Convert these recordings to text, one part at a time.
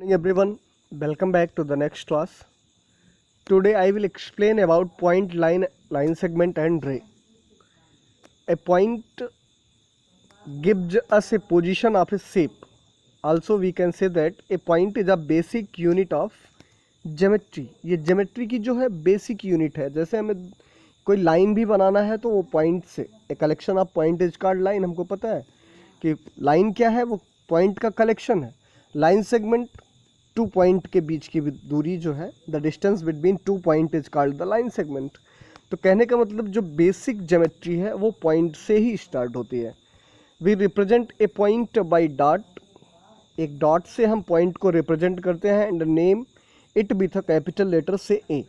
Morning everyone, welcome back to the next class. Today I will explain about point, line segment and ray. A point gives us a position of a shape. Also we can say that a point is a basic unit of geometry. ये geometry की जो है basic unit है. जैसे हमें कोई line भी बनाना है तो वो पॉइंट से, a collection of point is called line. हमको पता है कि लाइन क्या है, वो पॉइंट का कलेक्शन है. लाइन सेगमेंट टू पॉइंट के बीच की दूरी जो है, the distance between two point is called the line segment. तो कहने का मतलब जो बेसिक ज्योमेट्री है वो पॉइंट से ही स्टार्ट होती है. We represent a point by dot. एक डॉट से हम पॉइंट को रिप्रेजेंट करते हैं and name it with a capital letter से ए,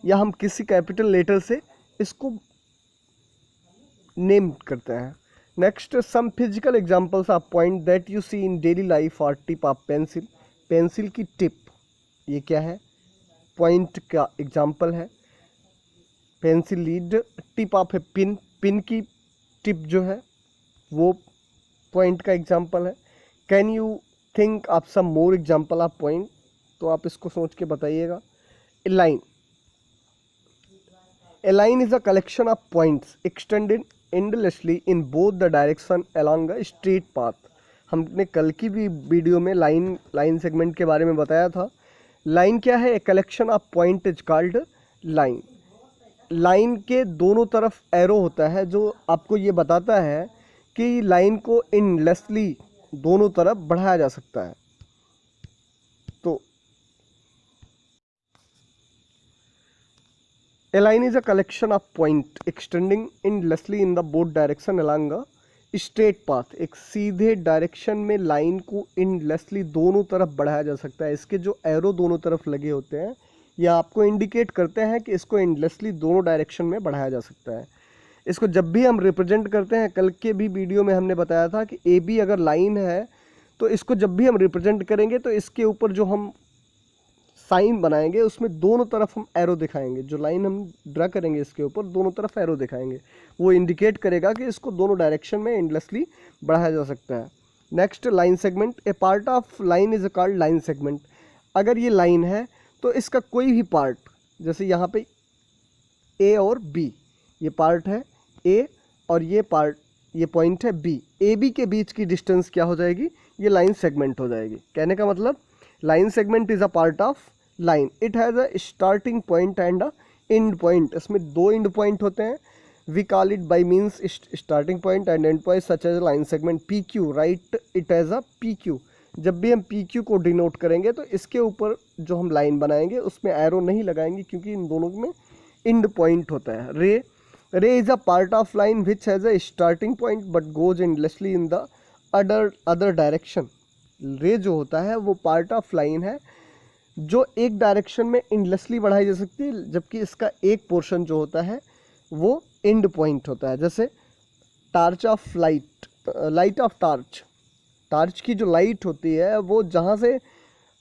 या हम किसी कैपिटल लेटर से इसको नेम करते हैं. Next, some physical examples of point that you see in daily life और टिप ऑफ पेंसिल. पेंसिल की टिप, ये क्या है, पॉइंट का एग्जांपल है. Pencil lead, tip of a pin, pin की टिप जो है वो पॉइंट का एग्जांपल है. Can you think of some more example of point? तो आप इसको सोच के बताइएगा. A line. A line is a collection of points extended endlessly in both the direction along a straight path. हमने कल की भी वीडियो में लाइन सेगमेंट के बारे में बताया था. लाइन क्या है? A collection of point is called line. Line के दोनों तरफ एरो होता है जो आपको ये बताता है कि लाइन को एंडलेसली दोनों तरफ बढ़ाया जा सकता है. तो A line is a collection of point extending endlessly in the both direction along a straight path. एक सीधे डायरेक्शन में लाइन को endlessly दोनों तरफ बढ़ाया जा सकता है. इसके जो एरो दोनों तरफ लगे होते हैं ये आपको इंडिकेट करते हैं कि इसको endlessly दोनों डायरेक्शन में बढ़ाया जा सकता है. इसको जब भी हम रिप्रेजेंट करते हैं, कल के भी वीडियो में हमने बताया था कि ए बी अगर लाइन है तो इसको जब भी हम रिप्रेजेंट करेंगे तो इसके ऊपर जो हम साइन बनाएंगे उसमें दोनों तरफ हम एरो दिखाएंगे. जो लाइन हम ड्रा करेंगे इसके ऊपर दोनों तरफ एरो दिखाएंगे, वो इंडिकेट करेगा कि इसको दोनों डायरेक्शन में एंडलेसली बढ़ाया जा सकता है. Next, line segment. A part of line is called line segment. अगर ये लाइन है तो इसका कोई भी पार्ट, जैसे यहाँ पे ए और बी, ये पार्ट है ए और ये पार्ट, ये पॉइंट है बी. ए बी के बीच की डिस्टेंस क्या हो जाएगी? ये लाइन सेगमेंट हो जाएगी. कहने का मतलब line segment is a part of line. It has a starting point and a end point. इसमें दो एंड पॉइंट होते हैं. We call it by means starting point and end point such as line segment. P Q, write it as a P Q. जब भी हम P Q को denote करेंगे तो इसके ऊपर जो हम लाइन बनाएंगे उसमें एरो नहीं लगाएंगे क्योंकि इन दोनों में एंड पॉइंट होता है. रे is a part of line which has a starting point but goes endlessly in the other direction. रे जो होता है वो पार्ट ऑफ लाइन है जो एक डायरेक्शन में एंडलेसली बढ़ाई जा सकती है, जबकि इसका एक पोर्शन जो होता है वो एंड पॉइंट होता है. जैसे torch of light, light of torch. Torch की जो लाइट होती है वो जहाँ से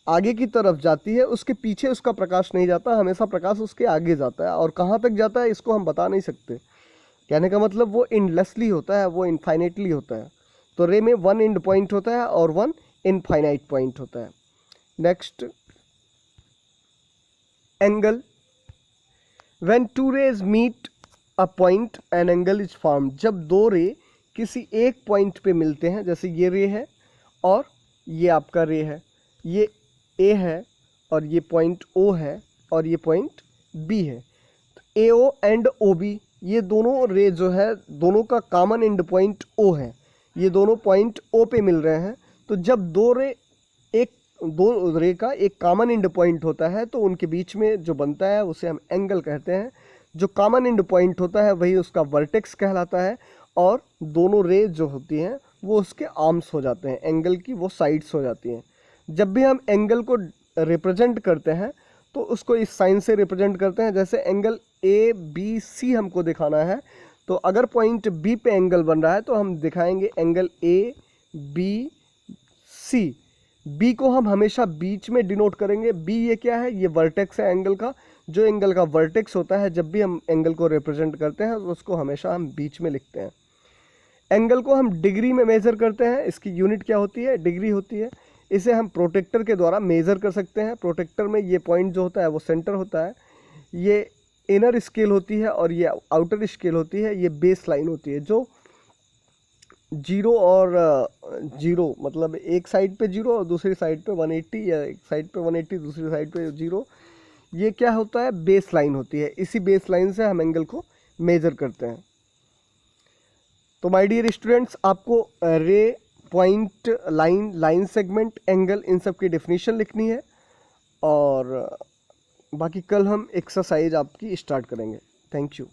आगे की तरफ जाती है उसके पीछे उसका प्रकाश नहीं जाता, हमेशा प्रकाश उसके आगे जाता है. और कहाँ तक जाता है इसको हम बता नहीं सकते. कहने का मतलब वो एंडलेसली होता है, वो इनफाइनाइटली होता है. तो रे में वन एंड पॉइंट होता है और वन इनफाइनाइट पॉइंट होता है. Next, angle. When two rays meet a point an angle is form. जब दो रे किसी एक पॉइंट पे मिलते हैं, जैसे ये रे है और ये आपका रे है, ये ए है और ये पॉइंट ओ है और ये पॉइंट बी है. तो ए ओ एंड ओ बी, ये दोनों रे जो है दोनों का कॉमन एंड पॉइंट ओ है. ये दोनों पॉइंट ओ पे मिल रहे हैं. तो जब दो रे का एक कॉमन एंड पॉइंट होता है तो उनके बीच में जो बनता है उसे हम एंगल कहते हैं. जो कॉमन एंड पॉइंट होता है वही उसका वर्टेक्स कहलाता है और दोनों रे जो होती हैं वो उसके आर्म्स हो जाते हैं. एंगल की वो साइड्स हो जाती हैं. जब भी हम एंगल को रिप्रेजेंट करते हैं तो उसको इस साइन से रिप्रेजेंट करते हैं. जैसे एंगल ए बी सी हमको दिखाना है तो अगर पॉइंट बी पे एंगल बन रहा है तो हम दिखाएंगे angle A B C. B को हम हमेशा बीच में डिनोट करेंगे. बी ये क्या है? ये वर्टेक्स है एंगल का. जो एंगल का वर्टेक्स होता है जब भी हम एंगल को रिप्रेजेंट करते हैं तो उसको हमेशा हम बीच में लिखते हैं. एंगल को हम डिग्री में मेजर करते हैं. इसकी यूनिट क्या होती है? डिग्री होती है. इसे हम प्रोटेक्टर के द्वारा मेज़र कर सकते हैं। प्रोटेक्टर में ये पॉइंट जो होता है वो सेंटर होता है, ये इनर स्केल होती है और ये आउटर स्केल होती है, ये बेस लाइन होती है। जो जीरो और जीरो मतलब एक साइड पे जीरो और दूसरी साइड पे 180, या एक साइड पे 180 दूसरी साइड पे जीरो, ये क्या होता है, बेस लाइन होती है। इसी बेस लाइन से हम एंगल को मेज़र करते हैं। तो माय डियर स्टूडेंट्स, आपको ray, point, line, line segment, angle, इन सब की डेफिनेशन लिखनी है और बाकी कल हम एक्सरसाइज आपकी स्टार्ट करेंगे। Thank you.